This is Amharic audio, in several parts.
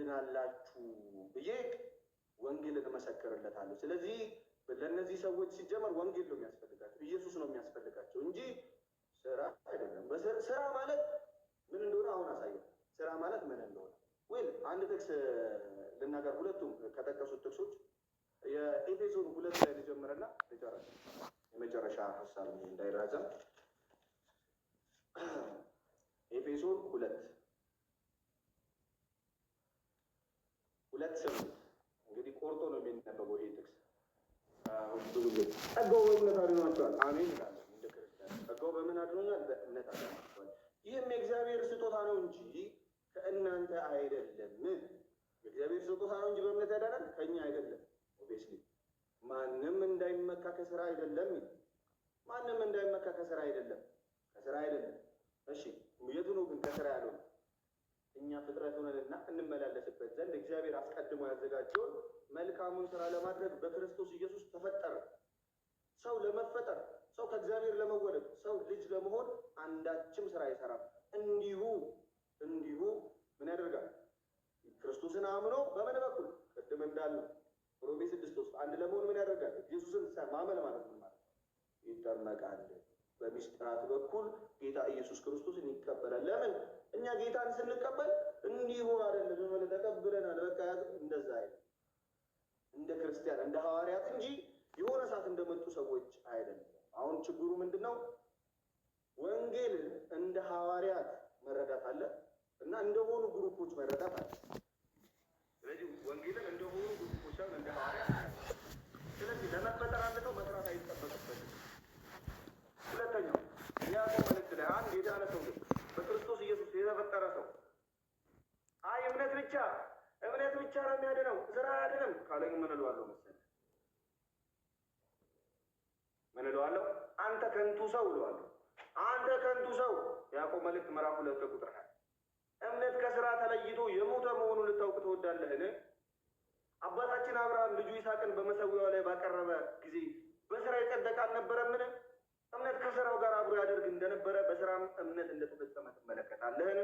ትድናላችሁ ብዬ ወንጌልን እመሰክርለታለሁ። ስለዚህ ለእነዚህ ሰዎች ሲጀመር ወንጌል ነው የሚያስፈልጋቸው፣ ኢየሱስ ነው የሚያስፈልጋቸው እንጂ ስራ አይደለም። ስራ ማለት ምን እንደሆነ አሁን አሳየው። ስራ ማለት ምን እንደሆነ ወይ አንድ ጥቅስ ልናገር። ሁለቱም ከጠቀሱት ጥቅሶች የኤፌሶን 2 ላይ ልጀምርና ልጨርስ፣ የመጨረሻ ሀሳብ እንዳይራዘም። ኤፌሶን 2:8 እንግዲህ ቆርጦ ነው የሚነበበው ይሄ ጥቅስ። ብዙ ጊዜ ጸጋው በእምነት አድኗቸዋል። አሜን ይላል እንደ ክርስቲያን። ጸጋው በምን አድኖኛል? በእምነት አድኗቸዋል። ይህም የእግዚአብሔር ስጦታ ነው እንጂ ከእናንተ አይደለም። የእግዚአብሔር ስጦታ ነው እንጂ በእምነት ያዳናል ከእኛ አይደለም። ኦብቪየስሊ ማንም እንዳይመካ ከስራ አይደለም። ማንም እንዳይመካ ከስራ አይደለም፣ ከስራ አይደለም። እሺ የቱ ነው ግን ከስራ ያለው? እኛ ፍጥረት ሆነንና እንመላለስበት ዘንድ እግዚአብሔር አስቀድሞ ያዘጋጀውን መልካሙን ስራ ለማድረግ በክርስቶስ ኢየሱስ ተፈጠረ። ሰው ለመፈጠር፣ ሰው ከእግዚአብሔር ለመወለድ፣ ሰው ልጅ ለመሆን አንዳችም ስራ አይሰራም። እንዲሁ ምን ያደርጋል? ክርስቶስን አምኖ በምን በኩል? ቅድም እንዳልነው ሮሜ 6:3 አንድ ለመሆን ምን ያደርጋል? ኢየሱስን ማመን ማለት ምን ማለት? ይጠመቃል። በሚስጥራት በኩል ጌታ ኢየሱስ ክርስቶስን ይቀበላል። ለምን? እኛ ጌታን ስንቀበል እንዲሁ አይደለም ማለት ተቀብለናል በቃ እንደዛ አይደለም። እንደ ክርስቲያን እንደ ሐዋርያት እንጂ የሆነ ሰዓት እንደመጡ ሰዎች አይደለም። አሁን ችግሩ ምንድነው? ወንጌልን እንደ ሐዋርያት መረዳት አለ እና እንደሆኑ ግሩፖች መረዳት አለ። ስለዚህ ወንጌልን እንደሆኑ ግሩፖች ሳይሆን እንደ ሐዋርያት። ስለዚህ ለመፈጠር አንድ ሰው መስራት አይጠበቅበትም። ሁለተኛው ያዕቆብ መልእክት ላይ አንድ የዳነ ሰው በክርስቶስ ኢየሱስ የተፈጠረ ሰው እምነት ብቻ ነው የሚያድነው ስራ አይደለም ካለኝ ምን እለዋለሁ መሰለህ? ምን እለዋለሁ? አንተ ከንቱ ሰው እለዋለሁ። አንተ ከንቱ ሰው። ያዕቆብ መልእክት ምዕራፍ 2 ቁጥር 20 እምነት ከስራ ተለይቶ የሞተ መሆኑን ልታውቅ ትወዳለህን? አባታችን አብርሃም ልጁ ይስሐቅን በመሰዊያው ላይ ባቀረበ ጊዜ በስራ የጸደቀ አልነበረምን? እምነት ከስራው ጋር አብሮ ያደርግ እንደነበረ በስራም እምነት እንደተፈጸመ ትመለከታለህን?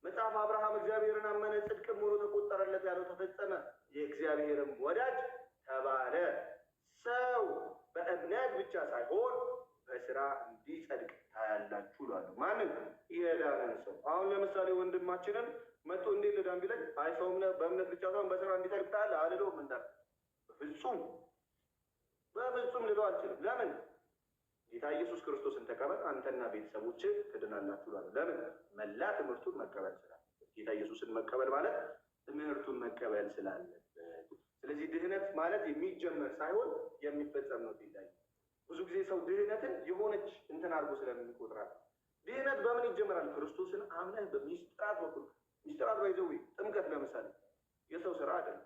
መጽሐፍ አብርሃም እግዚአብሔርን አመነ ጽድቅም ሆኖ ተቆጠረለት ያለው ተፈጸመ፣ የእግዚአብሔርም ወዳጅ ተባለ። ሰው በእምነት ብቻ ሳይሆን በስራ እንዲጸድቅ ታያላችሁ እላለሁ። ማንን? የዳነን ሰው። አሁን ለምሳሌ ወንድማችንን መጥቶ እንዴት ልዳን ቢለኝ አይ ሰው በእምነት ብቻ ሳይሆን በስራ እንዲጸድቅ ታያለህ አልለውም። በፍጹም ልለው አልችልም። ለምን? ጌታ ኢየሱስ ክርስቶስን ተቀበል አንተና ቤተሰቦች ትድናላችሁ እላለሁ። ለምን? መላ ትምህርቱን መቀበል ስላለ። ጌታ ኢየሱስን መቀበል ማለት ትምህርቱን መቀበል ስላለበት። ስለዚህ ድህነት ማለት የሚጀመር ሳይሆን የሚፈጸም ነው። ብዙ ጊዜ ሰው ድህነትን የሆነች እንትን አድርጎ ስለሚቆጥራል። ድህነት በምን ይጀመራል? ክርስቶስን አምነህ በሚስጥራት በኩል። ሚስጥራት ባይዘው ጥምቀት ለምሳሌ የሰው ስራ አይደለም።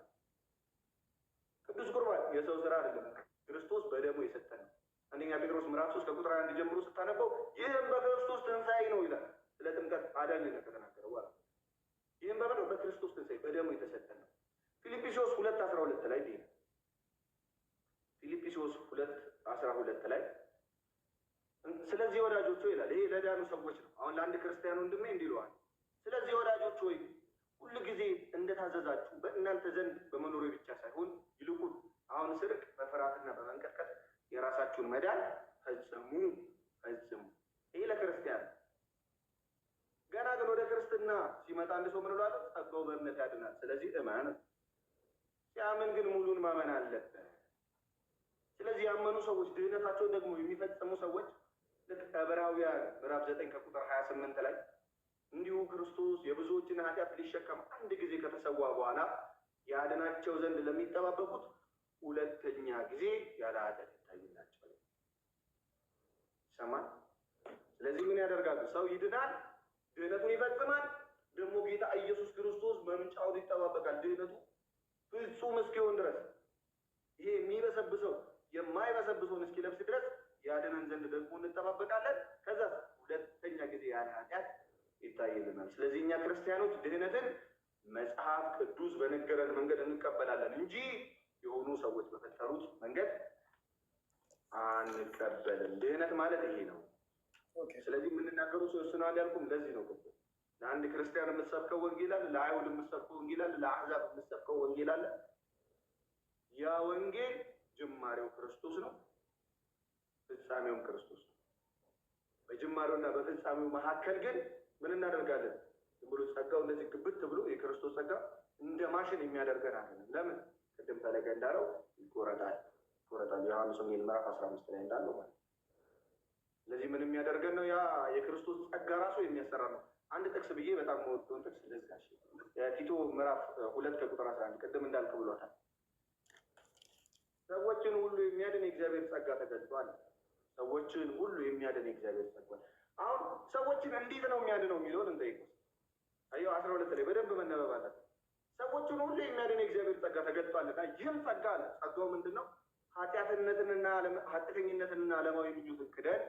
ቅዱስ ቁርባን የሰው ስራ አይደለም። ክርስቶስ በደሙ የሰጠን ነው። አንደኛ ጴጥሮስ ምዕራፍ 3 ከቁጥር 1 ጀምሮ ስታነበው ይህም በክርስቶስ ትንሣኤ ነው ይላል። ስለ ጥምቀት አዳኝነት ከተናገረው በኋላ ይህም በክርስቶስ ትንሣኤ በደሙ የተሰጠን ነው። ፊልጵስዩስ 2:12 ላይ ይሄ ፊልጵስዩስ 2:12 ላይ ስለዚህ ወዳጆች ሆይ ይላል። ይሄ ለዳኑ ሰዎች ነው። አሁን ለአንድ ክርስቲያን ወንድሜ እንዲህ ይለዋል። ስለዚህ ወዳጆች ሆይ ሁሉ ጊዜ እንደታዘዛችሁ በእናንተ ዘንድ በመኖሬ ብቻ ሳይሆን ይልቁን አሁን ስርቅ በፍርሃትና በመንቀጥቀጥ የራሳችሁን መዳን ፈጽሙ። ይሄ ለክርስቲያን። ገና ግን ወደ ክርስትና ሲመጣ አንድ ሰው ምን ብሏል? ጸጋው በእምነት ያድናል። ስለዚህ እመን። ሲያምን ግን ሙሉን ማመን አለበት። ስለዚህ ያመኑ ሰዎች ድህነታቸውን ደግሞ የሚፈጽሙ ሰዎች ልክ ዕብራውያን ምዕራፍ 9 ከቁጥር 28 ላይ እንዲሁ ክርስቶስ የብዙዎችን ኃጢአት ሊሸከም አንድ ጊዜ ከተሰዋ በኋላ ያድናቸው ዘንድ ለሚጠባበቁት ሁለተኛ ጊዜ ያለ ኃጢአት ይታይላቸዋል። ይሰማል። ስለዚህ ምን ያደርጋሉ? ሰው ይድናል፣ ድህነቱን ይፈጽማል። ደግሞ ጌታ ኢየሱስ ክርስቶስ መምጫውን ይጠባበቃል። ድህነቱ ፍጹም እስኪሆን ድረስ ይሄ የሚበሰብሰው የማይበሰብሰውን እስኪለብስ ድረስ ያድነን ዘንድ ደግሞ እንጠባበቃለን። ከዛ ሁለተኛ ጊዜ ያለ ኃጢአት ይታይልናል። ስለዚህ እኛ ክርስቲያኖች ድህነትን መጽሐፍ ቅዱስ በነገረን መንገድ እንቀበላለን እንጂ የሆኑ ሰዎች በፈጠሩት መንገድ አንቀበልም። ድህነት ማለት ይሄ ነው። ስለዚህ የምንናገሩ ሰዎች ነው ያልኩም። ለዚህ ነው ለአንድ ክርስቲያን የምትሰብከው ወንጌል አለ፣ ለአይሁድ የምትሰብከው ወንጌል ወንጌል አለ፣ ለአሕዛብ የምትሰብከው ወንጌል አለ። ያ ወንጌል ጅማሬው ክርስቶስ ነው፣ ፍጻሜውም ክርስቶስ ነው። በጅማሬውና በፍጻሜው መካከል ግን ምን እናደርጋለን? ዝም ብሎ ጸጋው እንደዚህ ግብት ብሎ የክርስቶስ ጸጋ እንደ ማሽን የሚያደርገን አይደለም። ለምን? ቅድም ፈለገ እንዳለው ይቆረጣል። ዮሐንስ ወንጌል ምዕራፍ 15 ላይ እንዳለው ማለት። ስለዚህ ምን የሚያደርገን ነው? ያ የክርስቶስ ጸጋ ራሱ የሚያሰራ ነው። አንድ ጥቅስ ብዬ በጣም መወደውን ጥቅስ ልዝጋሽ። ቲቶ ምዕራፍ 2 ከቁጥር 11 ቅድም እንዳልክ ብሎታል። ሰዎችን ሁሉ የሚያድን የእግዚአብሔር ጸጋ ተገልጧል። ሰዎችን ሁሉ የሚያድን የእግዚአብሔር ጸጋ። አሁን ሰዎችን እንዴት ነው የሚያድነው የሚለውን እንጠይቀው። አየው 12 ላይ በደንብ መነበብ አለበት። ሰዎችን ሁሉ የሚያድን የእግዚአብሔር ጸጋ ተገልጧልና ይህም ጸጋ አለ። ጸጋው ምንድን ነው? ኃጢአተኝነትንና ዓለማዊ ምኞትን ክደን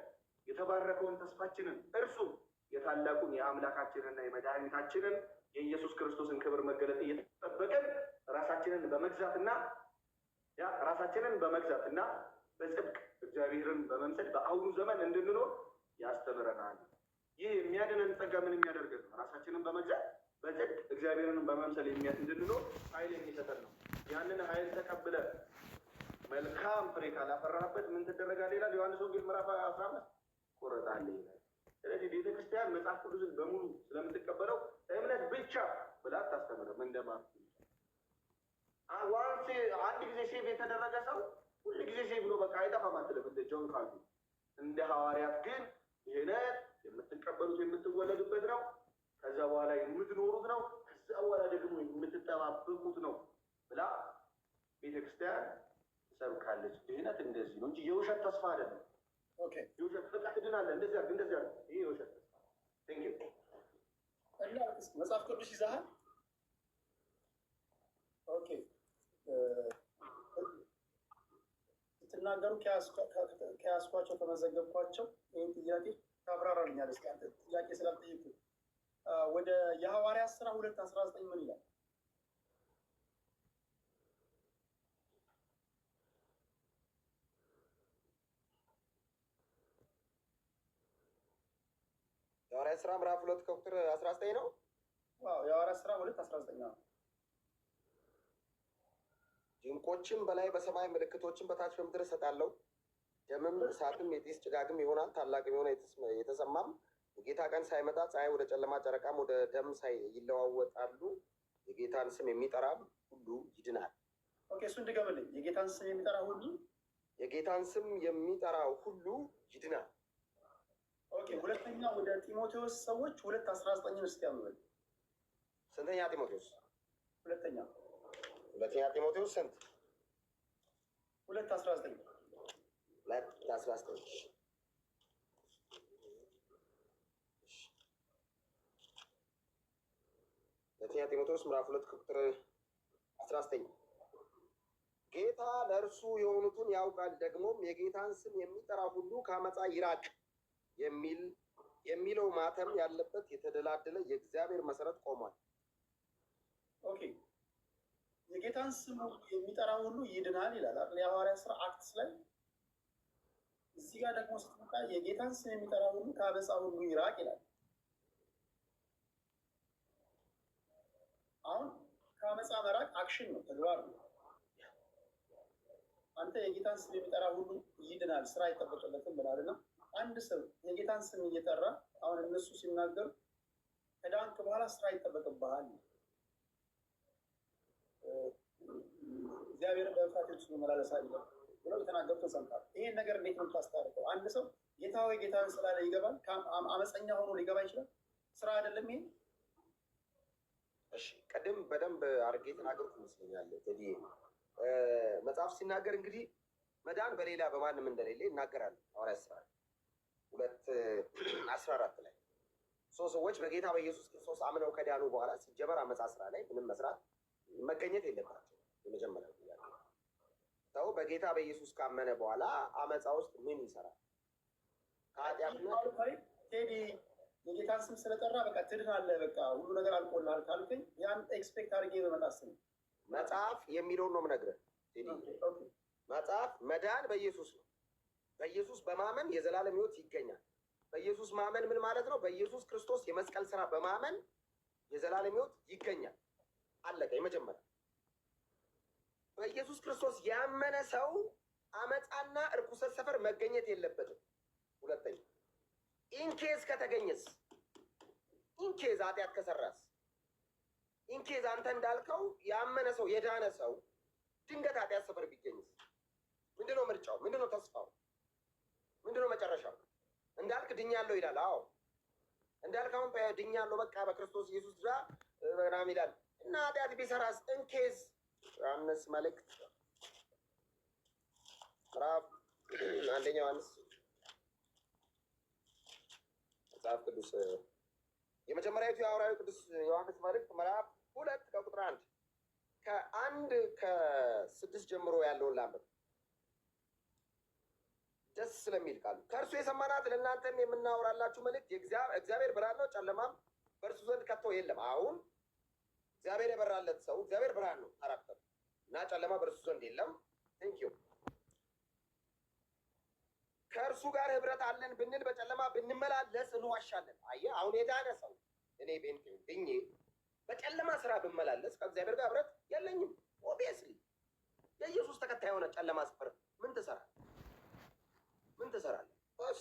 የተባረከውን ተስፋችንን እርሱም የታላቁን የአምላካችንና የመድኃኒታችንን የኢየሱስ ክርስቶስን ክብር መገለጥ እየተጠበቅን ራሳችንን በመግዛትና በጽድቅ እግዚአብሔርን በመምሰል በአሁኑ ዘመን እንድንኖር ያስተምረናል። ይህ የሚያድነን ጸጋ ምን የሚያደርገን ነው? ራሳችንን በመግዛት በጽድቅ እግዚአብሔርን በመምሰል እንድንኖር ኃይል የሚሰጠን ነው። ያንን ኃይል ተቀብለ መልካም ፍሬ ካላፈራበት ምን ትደረጋለህ ይላል ዮሐንስ ወንጌል ምዕራፍ 15 ቆረጣለህ ይላል። ስለዚህ ቤተክርስቲያን መጽሐፍ ቅዱስን በሙሉ ስለምትቀበለው እምነት ብቻ ብላ አታስተምርም። እንደማለት አንድ ጊዜ ሴቭ የተደረገ ሰው ሁሉ ጊዜ ሴቭ ነው በቃ አይጠፋም አትልም። እንደ ጆን ካልቪን እንደ ሐዋርያት ግን ድህነት የምትቀበሉት የምትወለዱበት ነው። ከዛ በኋላ የምትኖሩት ነው። ከዛ በኋላ ደግሞ የምትጠባበቁት ነው ብላ ቤተክርስቲያን ትሰብካለች። ድህነት እንደዚህ ነው እንጂ የውሸት ተስፋ አይደለም። ኦኬ የውሸት በቃ ትድናለህ እንደዚህ አድርግ ይሄ የውሸት ተስፋ ቴንክ ዩ። እና መጽሐፍ ቅዱስ ይዘሃል? ኦኬ ስትናገሩ ከያዝኳቸው ከመዘገብኳቸው ይህን ጥያቄ ታብራራልኛለህ? እስኪ አንተ ጥያቄ ስላልጠየኩህ ወደ የሐዋርያት ሥራ 2:19 ምን ይላል? የሐዋርያት ሥራ ምዕራፍ 2 ከቁጥር 19 ነው። ዋው የሐዋርያት ሥራ 2:19 ነው። ድንቆችም በላይ በሰማይ ምልክቶችን በታች በምድር እሰጣለሁ፣ ደምም እሳትም የጢስ ጭጋግም ይሆናል። ታላቅ የሆነ የተሰማም የጌታ ቀን ሳይመጣ ፀሐይ ወደ ጨለማ ጨረቃም ወደ ደም ይለዋወጣሉ። የጌታን ስም የሚጠራ ሁሉ ይድናል። ኦኬ እሱን ድገምልኝ። የጌታን ስም የሚጠራ ሁሉ ይድናል። ኦኬ ሁለተኛ ወደ ጢሞቴዎስ ሰዎች 2:19 እስኪ ያምበል። ስንተኛ ጢሞቴዎስ? ሁለተኛ ጢሞቴዎስ ስንት? 2:19 ሁለተኛ ጢሞቴዎስ ምዕራፍ 2 ቁጥር 19 ጌታ ለእርሱ የሆኑትን ያውቃል፣ ደግሞም የጌታን ስም የሚጠራ ሁሉ ከአመፃ ይራቅ የሚለው ማተም ያለበት የተደላደለ የእግዚአብሔር መሰረት ቆሟል። ኦኬ የጌታን ስም የሚጠራ ሁሉ ይድናል ይላል አይደል? የሐዋርያት ሥራ አክትስ ላይ። እዚህ ጋር ደግሞ ስትመጣ የጌታን ስም የሚጠራ ሁሉ ከአመፃ ሁሉ ይራቅ ይላል። አሁን ከአመፃ መራቅ አክሽን ነው፣ ተግባር ነው። አንተ የጌታን ስም የሚጠራ ሁሉ ይድናል ስራ አይጠበቅለትም ብላልና አንድ ሰው የጌታን ስም እየጠራ አሁን እነሱ ሲናገሩ ከዳንክ በኋላ ስራ ይጠበቅብሃል። እግዚአብሔርን በፍርሃት ውስጥ መመላለስ አለ ብለው የተናገሩትን ሰምተሃል። ይሄን ነገር እንዴት ነው የምታስታርቀው? አንድ ሰው ጌታ ሆይ ጌታን ስላለ ይገባል፣ አመፀኛ ሆኖ ሊገባ ይችላል። ስራ አይደለም ይሄ። እሺ ቀደም በደንብ አድርጌ የተናገሩት ይመስለኛል። እንግዲህ መጽሐፍ ሲናገር እንግዲህ መዳን በሌላ በማንም እንደሌለ ይናገራል። ሐዋርያት ሥራ 2:14 ላይ ሰዎች በጌታ በኢየሱስ ክርስቶስ አምነው ከዳኑ በኋላ ሲጀመር አመፃ ስራ ላይ ምንም መስራት መገኘት የለባቸው። የመጀመሪያው ጥያቄ ሰው በጌታ በኢየሱስ ካመነ በኋላ አመፃ ውስጥ ምን ይሰራል? ቴዲ የጌታን ስም ስለጠራ በቃ ትድናለህ፣ በቃ ሁሉ ነገር አልቆልሃል ካልከኝ ያን ኤክስፔክት አድርጌ በመጣስ ነው። መጽሐፍ የሚለውን ነው የምነግርህ። መጽሐፍ መዳን በኢየሱስ ነው። በኢየሱስ በማመን የዘላለም ሕይወት ይገኛል። በኢየሱስ ማመን ምን ማለት ነው? በኢየሱስ ክርስቶስ የመስቀል ስራ በማመን የዘላለም ሕይወት ይገኛል። አለቀ። የመጀመሪያ በኢየሱስ ክርስቶስ ያመነ ሰው አመፃና እርኩሰት ሰፈር መገኘት የለበትም። ሁለተኛ ኢንኬዝ ከተገኘስ፣ ኢንኬዝ ኃጢአት ከሰራስ፣ ኢንኬዝ አንተ እንዳልከው ያመነ ሰው የዳነ ሰው ድንገት ኃጢአት ሰፈር ቢገኝስ ምንድነው ምርጫው? ምንድነው ተስፋው? ምንድነው መጨረሻው? እንዳልክ ድኛለሁ ይላል። አዎ እንዳልክ አሁን ድኛለሁ በቃ በክርስቶስ ኢየሱስ ዛ ምናምን ይላል እና ኃጢአት ቢሰራስ ኢንኬዝ ዮሐንስ መልእክት ምዕራፍ አንደኛ ዮሐንስ መጽሐፍ ቅዱስ የመጀመሪያዊቱ የሐዋርያው ቅዱስ ዮሐንስ መልእክት ምዕራፍ 2 ከቁጥር 1 ከ1 ከ6 ጀምሮ ያለውን ላንብብ። ደስ ስለሚል ቃሉ ከእርሱ የሰማናት ለእናንተም የምናወራላችሁ መልእክት እግዚአብሔር ብርሃን ነው፣ ጨለማም በእርሱ ዘንድ ከቶ የለም። አሁን እግዚአብሔር የበራለት ሰው እግዚአብሔር ብርሃን ነው ካራክተር እና ጨለማ በእርሱ ዘንድ የለም። ቴንኪዩ ከእርሱ ጋር ህብረት አለን ብንል በጨለማ ብንመላለስ እንዋሻለን። አየህ አሁን የዳነ ሰው እኔ ቤንክ ድኜ በጨለማ ስራ ብመላለስ ከእግዚአብሔር ጋር ህብረት የለኝም። ኦብቪየስሊ የኢየሱስ ተከታይ የሆነ ጨለማ ስፍር ምን ትሰራለህ? ምን ትሰራለህ?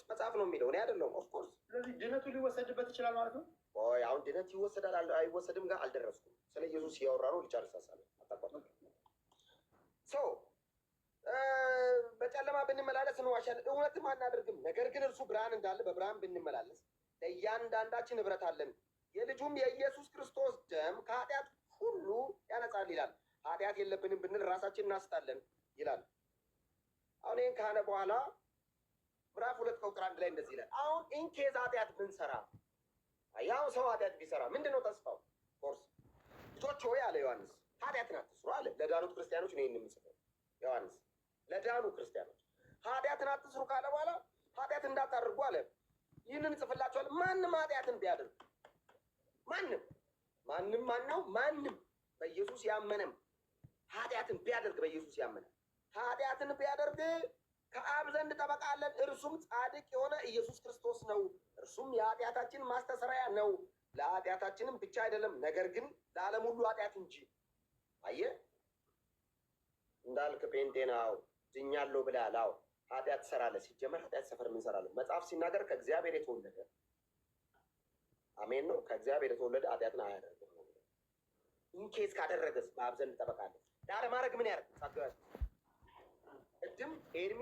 መጽሐፍ ነው የሚለው እኔ አይደለሁም። ኦፍኮርስ ስለዚህ ድነቱ ሊወሰድበት ይችላል ማለት ነው። ወይ አሁን ድነት ይወሰዳል አይወሰድም ጋር አልደረስኩም። ስለ ኢየሱስ እያወራ ነው። ልጨርስ ሀሳቤን አታቋርጥ። ሰው በጨለማ ብንመላለስ እንዋሻለን እውነትም አናደርግም። ነገር ግን እርሱ ብርሃን እንዳለ በብርሃን ብንመላለስ ለእያንዳንዳችን ህብረት አለን። የልጁም የኢየሱስ ክርስቶስ ደም ከኃጢአት ሁሉ ያነጻል ይላል። ኃጢአት የለብንም ብንል ራሳችን እናስታለን ይላል። አሁን ይህን ካለ በኋላ ምዕራፍ 2 ቁጥር 1 ላይ እንደዚህ ይላል። አሁን ኢንኬዝ ኃጢአት ብንሰራ ያው ሰው ኃጢአት ቢሰራ ምንድነው ተስፋው? ኮርስ ልጆች ሆይ አለ ዮሐንስ ኃጢአትን አትስሩ አለ። ለዳኑት ክርስቲያኖች ነው የምንጽፈው። ዮሐንስ ለዳኑ ክርስቲያኖች ኃጢአትን አትስሩ ካለ በኋላ ኃጢአት እንዳታደርጉ አለ። ይህንን ጽፍላችኋል። ማንም ኃጢአትን ቢያደርግ ማንም ማንም በኢየሱስ ያመነም ኃጢአትን ቢያደርግ በኢየሱስ ያመነ ኃጢአትን ቢያደርግ ከአብ ዘንድ ጠበቃ አለን፣ እርሱም ጻድቅ የሆነ ኢየሱስ ክርስቶስ ነው። እርሱም የኃጢአታችን ማስተሰሪያ ነው፣ ለኃጢአታችንም ብቻ አይደለም ነገር ግን ለዓለም ሁሉ ኃጢአት እንጂ። አየህ እንዳልክ ጴንጤናው ድኛለሁ ብለሃል። አዎ ኃጢአት ትሰራለህ። ሲጀመር ኃጢአት ሰፈር ምን እሰራለሁ? መጽሐፍ ሲናገር ከእግዚአብሔር የተወለደ አሜን ነው። ከእግዚአብሔር የተወለደ ኃጢአትን አያደርግም። ኢንኬዝ ካደረገስ በአብ ዘንድ ጠበቃ አለን። ዳር ማድረግ ምን ያደርግ? ቅድም ኤርሚ